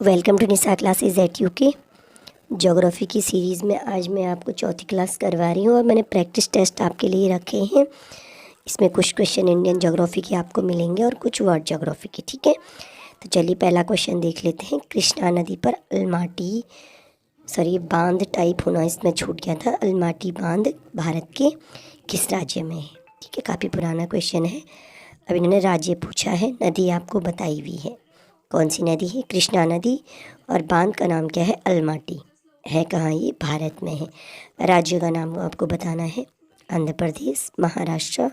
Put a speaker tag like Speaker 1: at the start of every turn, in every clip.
Speaker 1: Welcome to Nisha classes at UK. Geography की series में आज मैं आपको चौथी क्लास करवा रही हूँ और मैंने प्रैक्टिस टेस्ट आपके लिए रखे हैं। इसमें कुछ क्वेश्चन इंडियन ज्योग्राफी के आपको मिलेंगे और कुछ वर्ल्ड ज्योग्राफी के। ठीक है, तो चलिए पहला क्वेश्चन देख लेते हैं। कृष्णा नदी पर बांध टाइप होना इसमें छूट गया था। अलमाटी बांध भारत के किस राज्य में है? ठीक है, काफ़ी पुराना क्वेश्चन है। अब इन्होंने राज्य पूछा है, नदी आपको बताई हुई है। कौन सी नदी है? कृष्णा नदी। और बांध का नाम क्या है? अलमाटी। है कहाँ? ये भारत में है। राज्य का नाम आपको बताना है। आंध्र प्रदेश, महाराष्ट्र,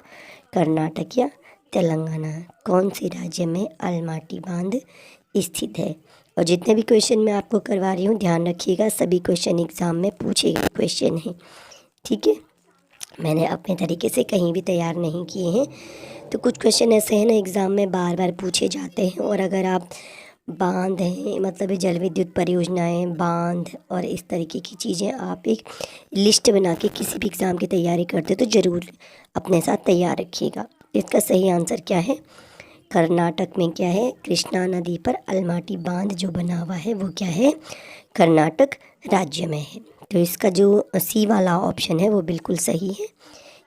Speaker 1: कर्नाटक या तेलंगाना। कौन से राज्य में अलमाटी बांध स्थित है? और जितने भी क्वेश्चन मैं आपको करवा रही हूँ ध्यान रखिएगा, सभी क्वेश्चन एग्ज़ाम में पूछे गए क्वेश्चन हैं। ठीक है, मैंने अपने तरीके से कहीं भी तैयार नहीं किए हैं। तो कुछ क्वेश्चन ऐसे हैं ना एग्ज़ाम में बार बार पूछे जाते हैं, और अगर आप बांध हैं मतलब जल विद्युत परियोजनाएं, बांध और इस तरीके की चीज़ें आप एक लिस्ट बना के किसी भी एग्ज़ाम की तैयारी करते तो ज़रूर अपने साथ तैयार रखिएगा। इसका सही आंसर क्या है? कर्नाटक में क्या है? कृष्णा नदी पर अलमाटी बांध जो बना हुआ है वो क्या है? कर्नाटक राज्य में है। तो इसका जो सी वाला ऑप्शन है वो बिल्कुल सही है,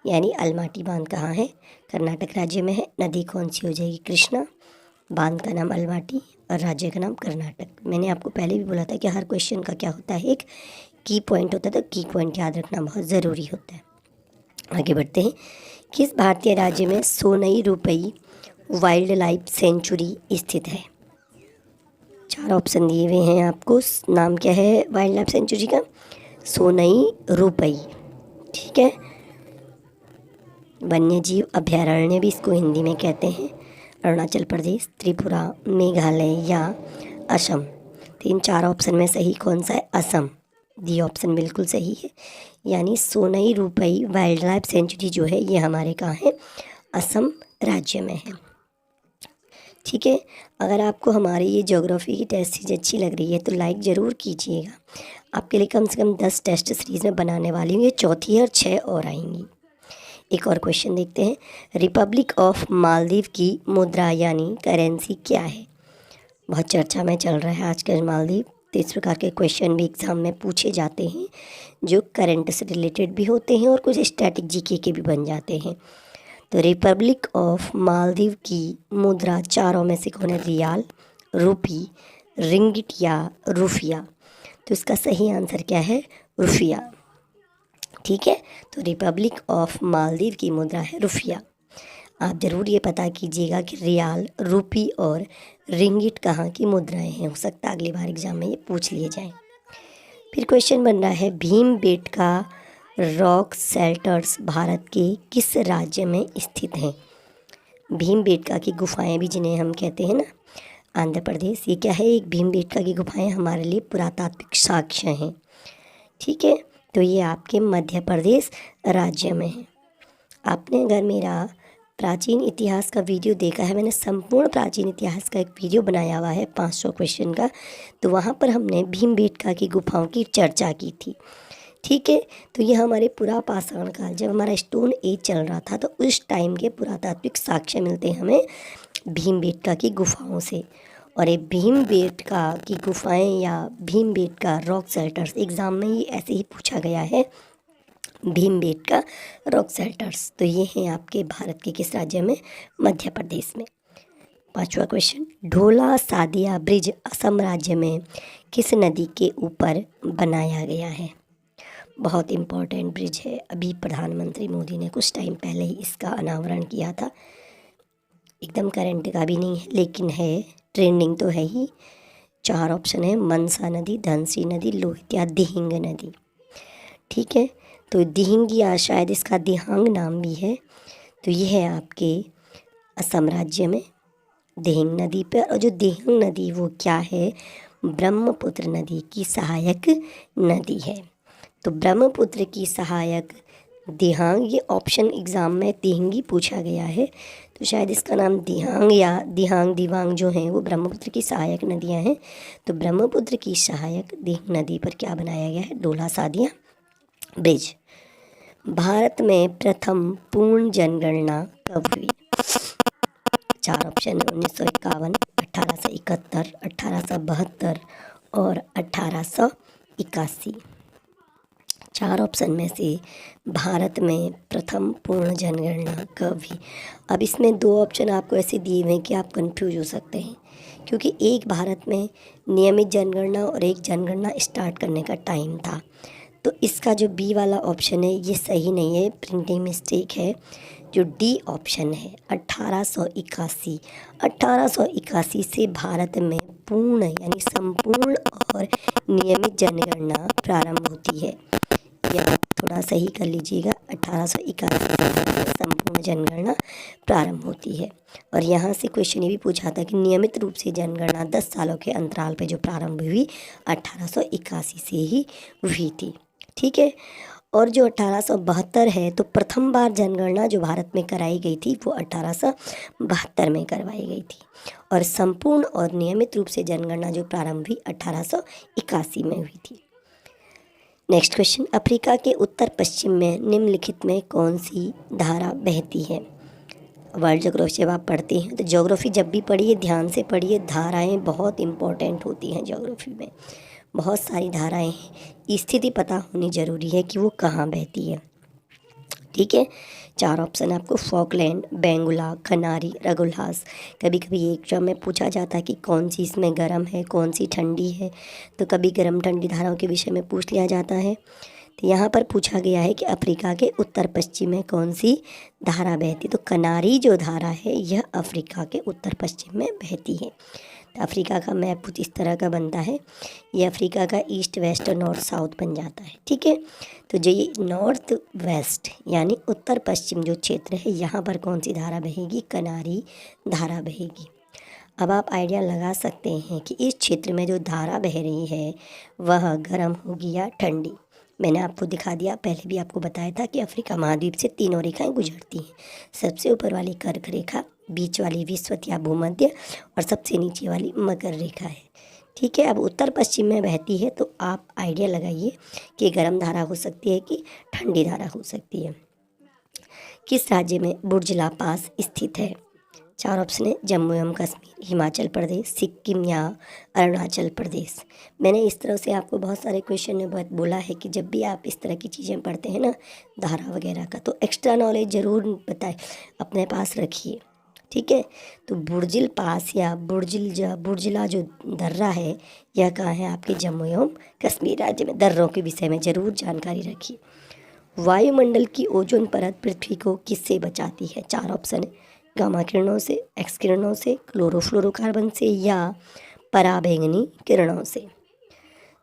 Speaker 1: यानी अलमाटी बांध कहाँ है? कर्नाटक राज्य में है। नदी कौन सी हो जाएगी? कृष्णा। बांध का नाम अलमाटी और राज्य का नाम कर्नाटक। मैंने आपको पहले भी बोला था कि हर क्वेश्चन का क्या होता है, एक की पॉइंट होता है, तो की पॉइंट याद रखना बहुत ज़रूरी होता है। आगे बढ़ते हैं। किस भारतीय राज्य में सोनई रुपई वाइल्ड लाइफ सेंचुरी स्थित है? चार ऑप्शन दिए हुए हैं आपको। नाम क्या है वाइल्ड लाइफ सेंचुरी का? सोनई रुपई। ठीक है, वन्य जीव अभयारण्य भी इसको हिंदी में कहते हैं। अरुणाचल प्रदेश, त्रिपुरा, मेघालय या असम। तीन चार ऑप्शन में सही कौन सा है? असम। डी ऑप्शन बिल्कुल सही है, यानी सोनई रुपई वाइल्ड लाइफ सेंचुरी जो है ये हमारे कहाँ है? असम राज्य में है। ठीक है, अगर आपको हमारी ये ज्योग्राफी की टेस्ट सीरीज अच्छी लग रही है तो लाइक ज़रूर कीजिएगा। आपके लिए कम से कम 10 टेस्ट सीरीज़ में बनाने वाली हूँ, ये चौथी है और 6 और आएंगी। एक और क्वेश्चन देखते हैं। रिपब्लिक ऑफ मालदीव की मुद्रा यानी करेंसी क्या है? बहुत चर्चा में चल रहा है आजकल मालदीव। तो इस प्रकार के क्वेश्चन भी एग्ज़ाम में पूछे जाते हैं जो करंट से रिलेटेड भी होते हैं और कुछ स्टैटिक जीके के भी बन जाते हैं। तो रिपब्लिक ऑफ मालदीव की मुद्रा चारों में से कौन है? रियाल, रुपी, रिंगिट या रुफिया। तो इसका सही आंसर क्या है? रुफिया। ठीक है, तो रिपब्लिक ऑफ मालदीव की मुद्रा है रुफिया। आप ज़रूर ये पता कीजिएगा कि रियाल, रुपी और रिंगिट कहाँ की मुद्राएं हैं। हो सकता है अगली बार एग्जाम में ये पूछ लिए जाएं। फिर क्वेश्चन बन रहा है, भीमबेटका रॉक शेल्टर्स भारत के किस राज्य में स्थित हैं? भीमबेटका की गुफाएं भी जिन्हें हम कहते हैं ना, आंध्र प्रदेश। ये क्या है? एक भीमबेटका की गुफाएं हमारे लिए पुरातात्विक साक्ष्य हैं। ठीक है, तो ये आपके मध्य प्रदेश राज्य में है। आपने अगर मेरा प्राचीन इतिहास का वीडियो देखा है, मैंने संपूर्ण प्राचीन इतिहास का एक वीडियो बनाया हुआ है 500 क्वेश्चन का, तो वहाँ पर हमने भीमबेटका की गुफाओं की चर्चा की थी। ठीक है, तो ये हमारे पुरापाषाण काल, जब हमारा स्टोन एज चल रहा था, तो उस टाइम के पुरातात्विक साक्ष्य मिलते हैं हमें भीमबेटका की गुफाओं से। और ये भीमबेटका की गुफाएं या भीमबेटका रॉक शेल्टर्स एग्ज़ाम में ही ऐसे ही पूछा गया है, भीमबेटका रॉक शेल्टर्स। तो ये हैं आपके भारत के किस राज्य में? मध्य प्रदेश में। पांचवा क्वेश्चन, ढोला सादिया ब्रिज असम राज्य में किस नदी के ऊपर बनाया गया है? बहुत इम्पोर्टेंट ब्रिज है। अभी प्रधानमंत्री मोदी ने कुछ टाइम पहले ही इसका अनावरण किया था। एकदम करंट का भी नहीं है लेकिन है, ट्रेंडिंग तो है ही। चार ऑप्शन है, मनसा नदी, धनसी नदी, लोहित या दिहिंग नदी। ठीक है, तो दिहिंग या शायद इसका दिहांग नाम भी है। तो ये है आपके असम राज्य में दिहिंग नदी पर। और जो दिहिंग नदी वो क्या है? ब्रह्मपुत्र नदी की सहायक नदी है। तो ब्रह्मपुत्र की सहायक दिहांग, ये ऑप्शन एग्ज़ाम में दिहिंगी पूछा गया है, तो शायद इसका नाम दिहांग या दिहांग दिवांग जो हैं वो ब्रह्मपुत्र की सहायक नदियां हैं। तो ब्रह्मपुत्र की सहायक दिहिंग नदी पर क्या बनाया गया है? ढोला सादिया ब्रिज। भारत में प्रथम पूर्ण जनगणना कब हुई? चार ऑप्शन है, 1951, 1871, 1872 और 1881। 4 ऑप्शन में से भारत में प्रथम पूर्ण जनगणना कब हुई? अब इसमें 2 ऑप्शन आपको ऐसे दिए हुए हैं कि आप कंफ्यूज हो सकते हैं, क्योंकि एक भारत में नियमित जनगणना और एक जनगणना स्टार्ट करने का टाइम था। तो इसका जो बी वाला ऑप्शन है ये सही नहीं है, प्रिंटिंग मिस्टेक है। जो डी ऑप्शन है 1881, 1881 से भारत में पूर्ण यानी संपूर्ण और नियमित जनगणना प्रारंभ होती है। या थोड़ा सही कर लीजिएगा, 1881 से संपूर्ण जनगणना प्रारंभ होती है। और यहाँ से क्वेश्चन ये भी पूछा था कि नियमित रूप से जनगणना 10 सालों के अंतराल पे जो प्रारंभ हुई 1881 से ही हुई थी। ठीक है। और जो 1872 है तो प्रथम बार जनगणना जो भारत में कराई गई थी वो 1872 में करवाई गई थी। और संपूर्ण और नियमित रूप से जनगणना जो प्रारंभ हुई 1881 में हुई थी। नेक्स्ट क्वेश्चन, अफ्रीका के उत्तर पश्चिम में निम्नलिखित में कौन सी धारा बहती है? वर्ल्ड ज्योग्राफी जब आप पढ़ते हैं तो ज्योग्राफी जब भी पढ़िए ध्यान से पढ़िए, धाराएं बहुत इंपॉर्टेंट होती हैं ज्योग्राफी में। बहुत सारी धाराएं हैं, स्थिति पता होनी ज़रूरी है कि वो कहाँ बहती है। ठीक है। 4 ऑप्शन आपको फॉकलैंड, बेंगुला, कनारी, रगुल्हास। कभी कभी एग्जाम में पूछा जाता है कि कौन सी इसमें गर्म है कौन सी ठंडी है, तो कभी गर्म ठंडी धाराओं के विषय में पूछ लिया जाता है। तो यहाँ पर पूछा गया है कि अफ्रीका के उत्तर पश्चिम में कौन सी धारा बहती। तो कनारी जो धारा है यह अफ्रीका के उत्तर पश्चिम में बहती है। तो अफ्रीका का मैप कुछ इस तरह का बनता है, ये अफ्रीका का ईस्ट वेस्ट और नॉर्थ साउथ बन जाता है। ठीक है। तो जो ये नॉर्थ वेस्ट यानी उत्तर पश्चिम जो क्षेत्र है यहाँ पर कौन सी धारा बहेगी? कनारी धारा बहेगी। अब आप आइडिया लगा सकते हैं कि इस क्षेत्र में जो धारा बह रही है वह गर्म होगी या ठंडी। मैंने आपको दिखा दिया, पहले भी आपको बताया था कि अफ्रीका महाद्वीप से 3 रेखाएं गुजरती हैं। सबसे ऊपर वाली कर्क रेखा, बीच वाली विषुवत या भूमध्य और सबसे नीचे वाली मकर रेखा है। ठीक है। अब उत्तर पश्चिम में बहती है तो आप आइडिया लगाइए कि गर्म धारा हो सकती है कि ठंडी धारा हो सकती है। किस राज्य में बुर्ज ला पास स्थित है? 4 ऑप्शन है, जम्मू एवं कश्मीर, हिमाचल प्रदेश, सिक्किम या अरुणाचल प्रदेश। मैंने इस तरह से आपको बहुत सारे क्वेश्चन में बोला है कि जब भी आप इस तरह की चीज़ें पढ़ते हैं ना धारा वगैरह का, तो एक्स्ट्रा नॉलेज ज़रूर बताए अपने पास रखिए। ठीक है। तो बुर्जिल पास या बुर्जिला जो दर्रा है यह कहाँ है? आपके जम्मू एवं कश्मीर राज्य में। दर्रों के विषय में ज़रूर जानकारी रखिए। वायुमंडल की ओजोन परत पृथ्वी को किससे बचाती है? 4 ऑप्शन है, गामा किरणों से, एक्स किरणों से, क्लोरोफ्लोरोकार्बन से या पराबैंगनी किरणों से।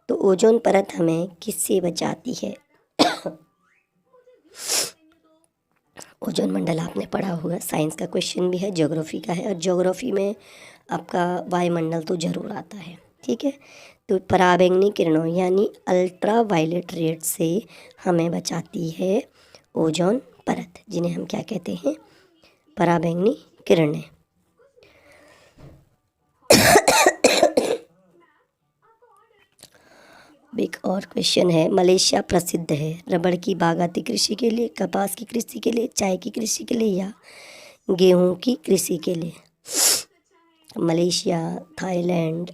Speaker 1: तो ओजोन परत हमें किससे बचाती है? ओजोन मंडल आपने पढ़ा होगा, साइंस का क्वेश्चन भी है, ज्योग्राफी का है, और ज्योग्राफी में आपका वायुमंडल तो ज़रूर आता है। ठीक है। तो पराबैंगनी किरणों यानी अल्ट्रा वायलेट रेड से हमें बचाती है ओजोन परत, जिन्हें हम क्या कहते हैं? पराबैंगनी किरणें। एक और क्वेश्चन है, मलेशिया प्रसिद्ध है रबड़ की बागाती कृषि के लिए, कपास की कृषि के लिए, चाय की कृषि के लिए या गेहूं की कृषि के लिए? मलेशिया, थाईलैंड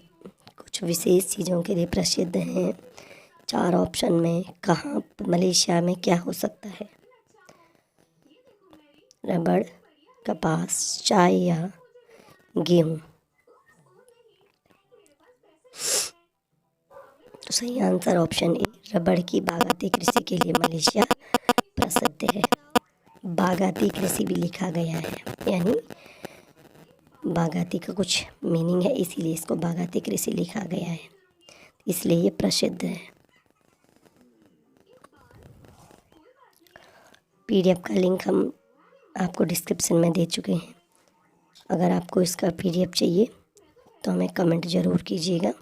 Speaker 1: कुछ विशेष चीज़ों के लिए प्रसिद्ध हैं। 4 ऑप्शन में कहाँ मलेशिया में क्या हो सकता है? रबड़, कपास, चाय या गेहूं? तो सही आंसर ऑप्शन ए, रबड़ की बागाती कृषि के लिए मलेशिया प्रसिद्ध है। बागाती कृषि भी लिखा गया है, यानी बागाती का कुछ मीनिंग है, इसीलिए इसको बागाती कृषि लिखा गया है, इसलिए ये प्रसिद्ध है। पीडीएफ का लिंक हम आपको डिस्क्रिप्शन में दे चुके हैं। अगर आपको इसका पीडीएफ चाहिए तो हमें कमेंट ज़रूर कीजिएगा।